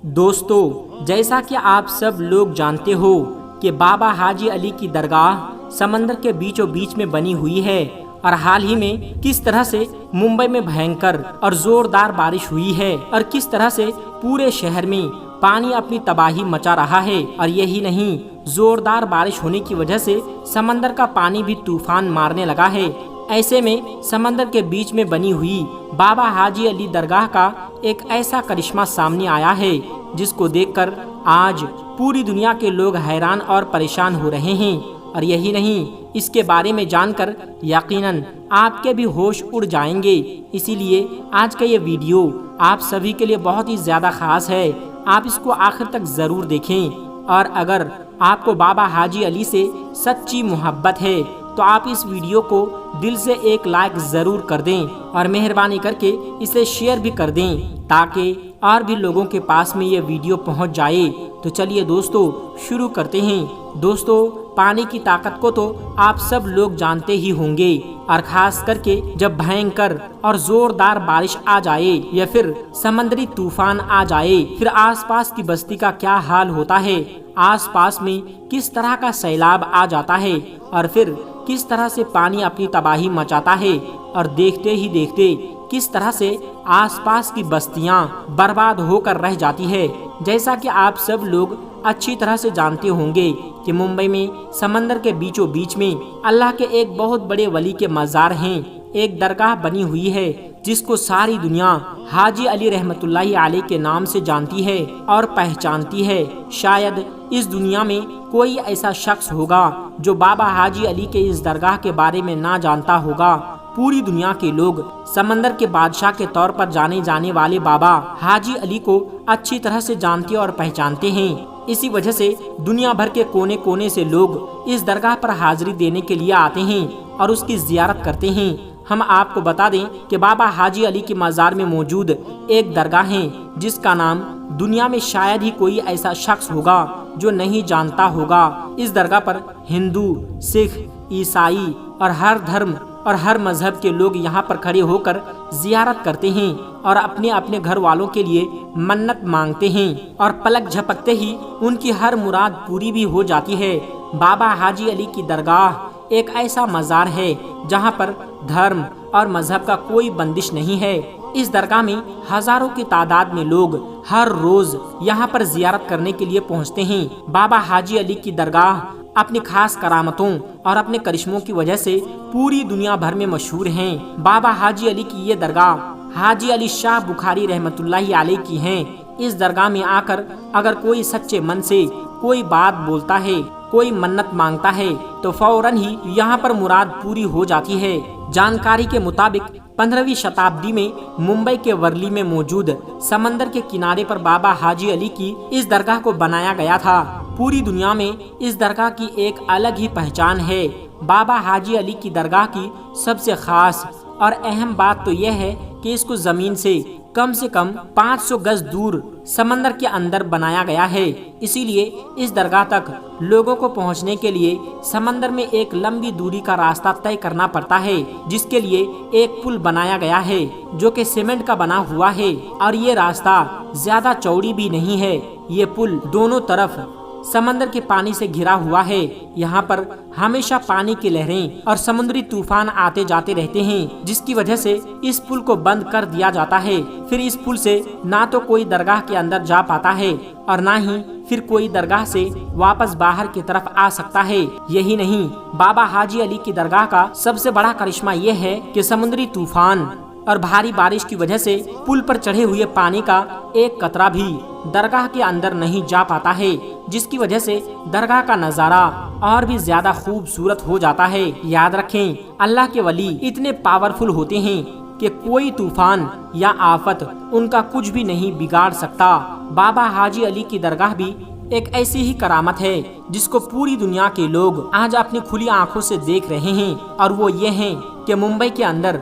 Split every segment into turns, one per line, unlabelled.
دوستو، جیسا کہ آپ سب لوگ جانتے ہو کہ بابا حاجی علی کی درگاہ سمندر کے بیچوں بیچ میں بنی ہوئی ہے، اور حال ہی میں کس طرح سے ممبئی میں بھینکر اور زوردار بارش ہوئی ہے، اور کس طرح سے پورے شہر میں پانی اپنی تباہی مچا رہا ہے۔ اور یہی نہیں، زوردار بارش ہونے کی وجہ سے سمندر کا پانی بھی طوفان مارنے لگا ہے۔ ایسے میں سمندر کے بیچ میں بنی ہوئی بابا حاجی علی درگاہ کا ایک ایسا کرشمہ سامنے آیا ہے جس کو دیکھ کر آج پوری دنیا کے لوگ حیران اور پریشان ہو رہے ہیں۔ اور یہی نہیں، اس کے بارے میں جان کر یقیناً آپ کے بھی ہوش اڑ جائیں گے۔ اسی لیے آج کا یہ ویڈیو آپ سبھی کے لیے بہت ہی زیادہ خاص ہے، آپ اس کو آخر تک ضرور دیکھیں۔ اور اگر آپ کو بابا حاجی علی سے سچی محبت ہے تو آپ اس ویڈیو کو دل سے ایک لائک ضرور کر دیں، اور مہربانی کر کے اسے شیئر بھی کر دیں تاکہ اور بھی لوگوں کے پاس میں یہ ویڈیو پہنچ جائے۔ تو چلیے دوستو، شروع کرتے ہیں۔ دوستو، پانی کی طاقت کو تو آپ سب لوگ جانتے ہی ہوں گے، اور خاص کر کے جب بھینکر اور زوردار بارش آ جائے یا پھر سمندری طوفان آ جائے، پھر آس پاس کی بستی کا کیا حال ہوتا ہے، آس پاس میں کس طرح کا سیلاب آ جاتا ہے، اور پھر کس طرح سے پانی اپنی تباہی مچاتا ہے، اور دیکھتے ہی دیکھتے کس طرح سے آس پاس کی بستیاں برباد ہو کر رہ جاتی ہے۔ جیسا کہ آپ سب لوگ اچھی طرح سے جانتے ہوں گے کہ ممبئی میں سمندر کے بیچوں بیچ میں اللہ کے ایک بہت بڑے ولی کے مزار ہیں، ایک درگاہ بنی ہوئی ہے جس کو ساری دنیا حاجی علی رحمت اللہ علیہ کے نام سے جانتی ہے اور پہچانتی ہے۔ شاید اس دنیا میں کوئی ایسا شخص ہوگا جو بابا حاجی علی کے اس درگاہ کے بارے میں نہ جانتا ہوگا۔ پوری دنیا کے لوگ سمندر کے بادشاہ کے طور پر جانے جانے والے بابا حاجی علی کو اچھی طرح سے جانتے اور پہچانتے ہیں۔ اسی وجہ سے دنیا بھر کے کونے کونے سے لوگ اس درگاہ پر حاضری دینے کے لیے آتے ہیں اور اس کی زیارت کرتے ہیں۔ ہم آپ کو بتا دیں کہ بابا حاجی علی کے مزار میں موجود ایک درگاہ ہے جس کا نام دنیا میں شاید ہی کوئی ایسا شخص ہوگا جو نہیں جانتا ہوگا۔ اس درگاہ پر ہندو، سکھ، عیسائی اور ہر دھرم اور ہر مذہب کے لوگ یہاں پر کھڑے ہو کر زیارت کرتے ہیں اور اپنے اپنے گھر والوں کے لیے منت مانگتے ہیں، اور پلک جھپکتے ہی ان کی ہر مراد پوری بھی ہو جاتی ہے۔ بابا حاجی علی کی درگاہ ایک ایسا مزار ہے جہاں پر دھرم اور مذہب کا کوئی بندش نہیں ہے۔ اس درگاہ میں ہزاروں کی تعداد میں لوگ ہر روز یہاں پر زیارت کرنے کے لیے پہنچتے ہیں۔ بابا حاجی علی کی درگاہ اپنی خاص کرامتوں اور اپنے کرشموں کی وجہ سے پوری دنیا بھر میں مشہور ہیں۔ بابا حاجی علی کی یہ درگاہ حاجی علی شاہ بخاری رحمت اللہ علیہ کی ہیں۔ اس درگاہ میں آ کر اگر کوئی سچے من سے کوئی بات بولتا ہے، کوئی منت مانگتا ہے تو فوراً ہی یہاں پر مراد پوری ہو جاتی ہے۔ جانکاری کے مطابق 15ویں شتابدی میں ممبئی کے ورلی میں موجود سمندر کے کنارے پر بابا حاجی علی کی اس درگاہ کو بنایا گیا تھا۔ پوری دنیا میں اس درگاہ کی ایک الگ ہی پہچان ہے۔ بابا حاجی علی کی درگاہ کی سب سے خاص اور اہم بات تو یہ ہے کہ اس کو زمین سے کم 500 گز دور سمندر کے اندر بنایا گیا ہے۔ اسی لیے اس درگاہ تک لوگوں کو پہنچنے کے لیے سمندر میں ایک لمبی دوری کا راستہ طے کرنا پڑتا ہے، جس کے لیے ایک پل بنایا گیا ہے جو کہ سیمنٹ کا بنا ہوا ہے، اور یہ راستہ زیادہ چوڑی بھی نہیں ہے۔ یہ پل دونوں طرف سمندر کے پانی سے گھرا ہوا ہے۔ یہاں پر ہمیشہ پانی کی لہریں اور سمندری طوفان آتے جاتے رہتے ہیں، جس کی وجہ سے اس پل کو بند کر دیا جاتا ہے۔ پھر اس پل سے نہ تو کوئی درگاہ کے اندر جا پاتا ہے اور نہ ہی پھر کوئی درگاہ سے واپس باہر کی طرف آ سکتا ہے۔ یہی نہیں، بابا حاجی علی کی درگاہ کا سب سے بڑا کرشمہ یہ ہے کہ سمندری طوفان اور بھاری بارش کی وجہ سے پل پر چڑھے ہوئے پانی کا ایک قطرہ بھی درگاہ کے اندر نہیں جا پاتا ہے، جس کی وجہ سے درگاہ کا نظارہ اور بھی زیادہ خوبصورت ہو جاتا ہے۔ یاد رکھیں، اللہ کے ولی اتنے پاورفل ہوتے ہیں کہ کوئی طوفان یا آفت ان کا کچھ بھی نہیں بگاڑ سکتا۔ بابا حاجی علی کی درگاہ بھی ایک ایسی ہی کرامت ہے جس کو پوری دنیا کے لوگ آج اپنی کھلی آنکھوں سے دیکھ رہے ہیں، اور وہ یہ ہے کہ ممبئی کے اندر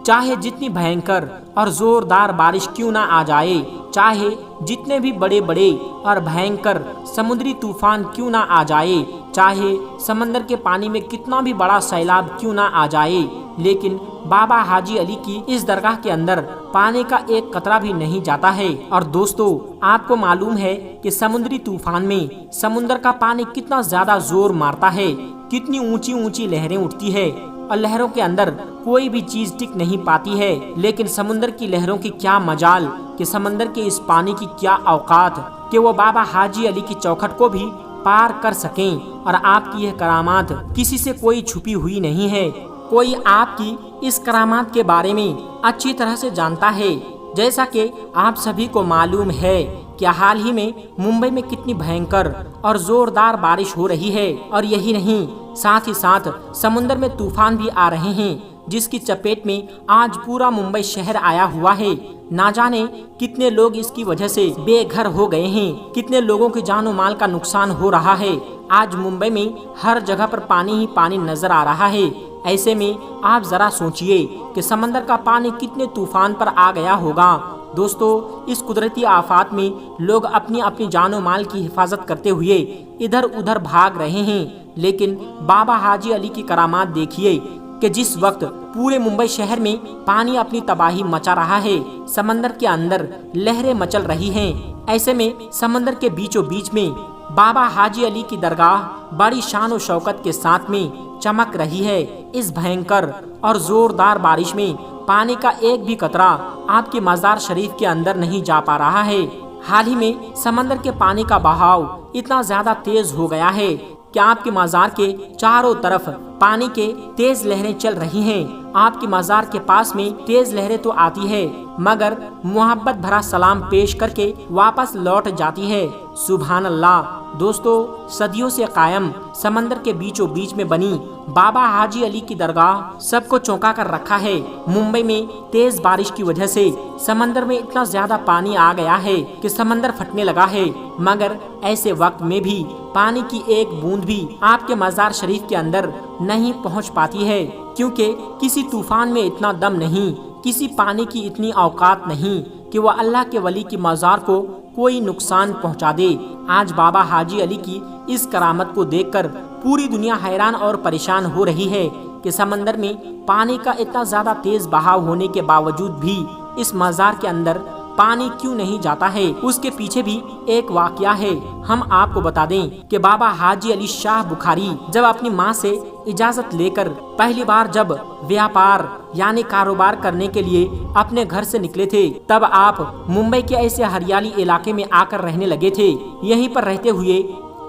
چاہے جتنی بھینکر اور زوردار بارش کیوں نہ آ جائے، چاہے جتنے بھی بڑے بڑے اور بھینکر سمندری طوفان کیوں نہ آ جائے، چاہے سمندر کے پانی میں کتنا بھی بڑا سیلاب کیوں نہ آ جائے، لیکن بابا حاجی علی کی اس درگاہ کے اندر پانی کا ایک قطرہ بھی نہیں جاتا ہے۔ اور دوستو، آپ کو معلوم ہے کہ سمندری طوفان میں سمندر کا پانی کتنا زیادہ زور مارتا ہے، کتنی اونچی اونچی لہریں اٹھتی ہے، اور لہروں کے اندر کوئی بھی چیز ٹک نہیں پاتی ہے، لیکن سمندر کی لہروں کی کیا مجال کہ سمندر کے اس پانی کی کیا اوقات کہ وہ بابا حاجی علی کی چوکھٹ کو بھی پار کر سکیں۔ اور آپ کی یہ کرامات کسی سے کوئی چھپی ہوئی نہیں ہے، کوئی آپ کی اس کرامات کے بارے میں اچھی طرح سے جانتا ہے۔ جیسا کہ آپ سبھی کو معلوم ہے کہ حال ہی میں ممبئی میں کتنی بھینکر اور زوردار بارش ہو رہی ہے، اور یہی نہیں، ساتھ ہی ساتھ سمندر میں طوفان بھی آ رہے ہیں، جس کی چپیٹ میں آج پورا ممبئی شہر آیا ہوا ہے۔ نہ جانے کتنے لوگ اس کی وجہ سے بے گھر ہو گئے ہیں، کتنے لوگوں کی جان و مال کا نقصان ہو رہا ہے۔ آج ممبئی میں ہر جگہ پر پانی ہی پانی نظر آ رہا ہے۔ ایسے میں آپ ذرا سوچئے کہ سمندر کا پانی کتنے طوفان پر آ گیا ہوگا۔ دوستو، اس قدرتی آفات میں لوگ اپنی اپنی جان و مال کی حفاظت کرتے ہوئے ادھر ادھر بھاگ رہے ہیں، لیکن بابا حاجی علی کی کرامات دیکھیے کہ جس وقت پورے ممبئی شہر میں پانی اپنی تباہی مچا رہا ہے، سمندر کے اندر لہریں مچل رہی ہیں، ایسے میں سمندر کے بیچوں بیچ میں بابا حاجی علی کی درگاہ بڑی شان و شوکت کے ساتھ میں چمک رہی ہے۔ اس بھینکر اور زوردار بارش میں پانی کا ایک بھی قطرہ آپ کے مزار شریف کے اندر نہیں جا پا رہا ہے۔ حال ہی میں سمندر کے پانی کا بہاؤ اتنا زیادہ تیز ہو گیا ہے کہ آپ کے مزار کے چاروں طرف پانی کے تیز لہریں چل رہی ہیں۔ آپ کے مزار کے پاس میں تیز لہریں تو آتی ہے، مگر محبت بھرا سلام پیش کر کے واپس لوٹ جاتی ہے۔ سبحان اللہ۔ دوستو، صدیوں سے قائم سمندر کے بیچوں بیچ میں بنی بابا حاجی علی کی درگاہ سب کو چونکا کر رکھا ہے۔ ممبئی میں تیز بارش کی وجہ سے سمندر میں اتنا زیادہ پانی آ گیا ہے کہ سمندر پھٹنے لگا ہے، مگر ایسے وقت میں بھی پانی کی ایک بوند بھی آپ کے مزار شریف کے اندر نہیں پہنچ پاتی ہے، کیونکہ کسی طوفان میں اتنا دم نہیں، کسی پانی کی اتنی اوقات نہیں کہ وہ اللہ کے ولی کی مزار کو کوئی نقصان پہنچا دے۔ آج بابا حاجی علی کی اس کرامت کو دیکھ کر پوری دنیا حیران اور پریشان ہو رہی ہے کہ سمندر میں پانی کا اتنا زیادہ تیز بہاؤ ہونے کے باوجود بھی اس مزار کے اندر پانی کیوں نہیں جاتا ہے۔ اس کے پیچھے بھی ایک واقعہ ہے۔ ہم آپ کو بتا دیں کہ بابا حاجی علی شاہ بخاری جب اپنی ماں سے اجازت لے کر پہلی بار جب ویاپار یعنی کاروبار کرنے کے لیے اپنے گھر سے نکلے تھے، تب آپ ممبئی کے ایسے ہریالی علاقے میں آ کر رہنے لگے تھے۔ یہیں پر رہتے ہوئے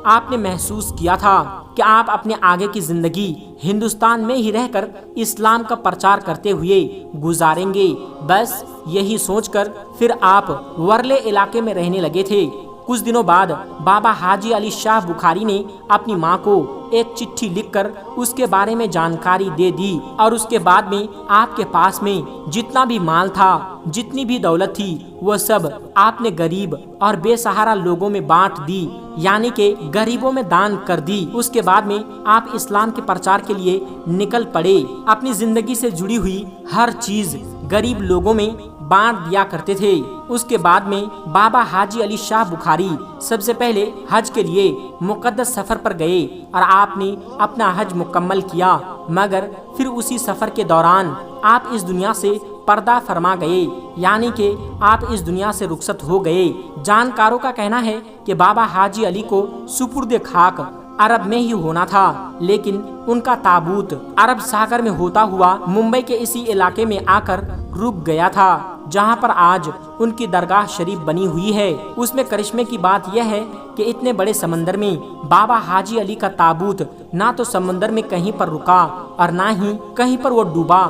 آپ نے محسوس کیا تھا کہ آپ اپنے آگے کی زندگی ہندوستان میں ہی رہ کر اسلام کا پرچار کرتے ہوئے گزاریں گے۔ بس یہی سوچ کر پھر آپ ورلے علاقے میں رہنے لگے تھے۔ کچھ دنوں بعد بابا حاجی علی شاہ بخاری نے اپنی ماں کو ایک چٹھی لکھ کر اس کے بارے میں جانکاری دے دی، اور اس کے بعد میں آپ کے پاس میں جتنا بھی مال تھا، جتنی بھی دولت تھی، وہ سب آپ نے غریب اور بے سہارا لوگوں میں بانٹ دی، یعنی کہ غریبوں میں دان کر دی۔ اس کے بعد میں آپ اسلام کے پرچار کے لیے نکل پڑے۔ اپنی زندگی سے جڑی ہوئی ہر چیز غریب لوگوں میں بانٹ دیا کرتے تھے۔ اس کے بعد میں بابا حاجی علی شاہ بخاری سب سے پہلے حج کے لیے مقدس سفر پر گئے، اور آپ نے اپنا حج مکمل کیا، مگر پھر اسی سفر کے دوران آپ اس دنیا سے پردہ فرما گئے، یعنی کہ آپ اس دنیا سے رخصت ہو گئے۔ جانکاروں کا کہنا ہے کہ بابا حاجی علی کو سپرد خاک عرب میں ہی ہونا تھا، لیکن ان کا تابوت عرب ساگر میں ہوتا ہوا ممبئی کے اسی علاقے میں آ کر رک گیا تھا، جہاں پر آج ان کی درگاہ شریف بنی ہوئی ہے۔ اس میں کرشمے کی بات یہ ہے کہ اتنے بڑے سمندر میں بابا حاجی علی کا تابوت نہ تو سمندر میں کہیں پر رکا اور نہ ہی کہیں پر وہ ڈوبا،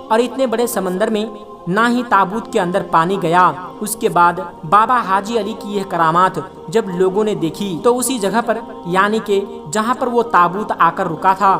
اور اتنے بڑے سمندر میں نہ ہی تابوت کے اندر پانی گیا۔ اس کے بعد بابا حاجی علی کی یہ کرامات جب لوگوں نے دیکھی تو اسی جگہ پر، یعنی کہ جہاں پر وہ تابوت آ کر رکا تھا،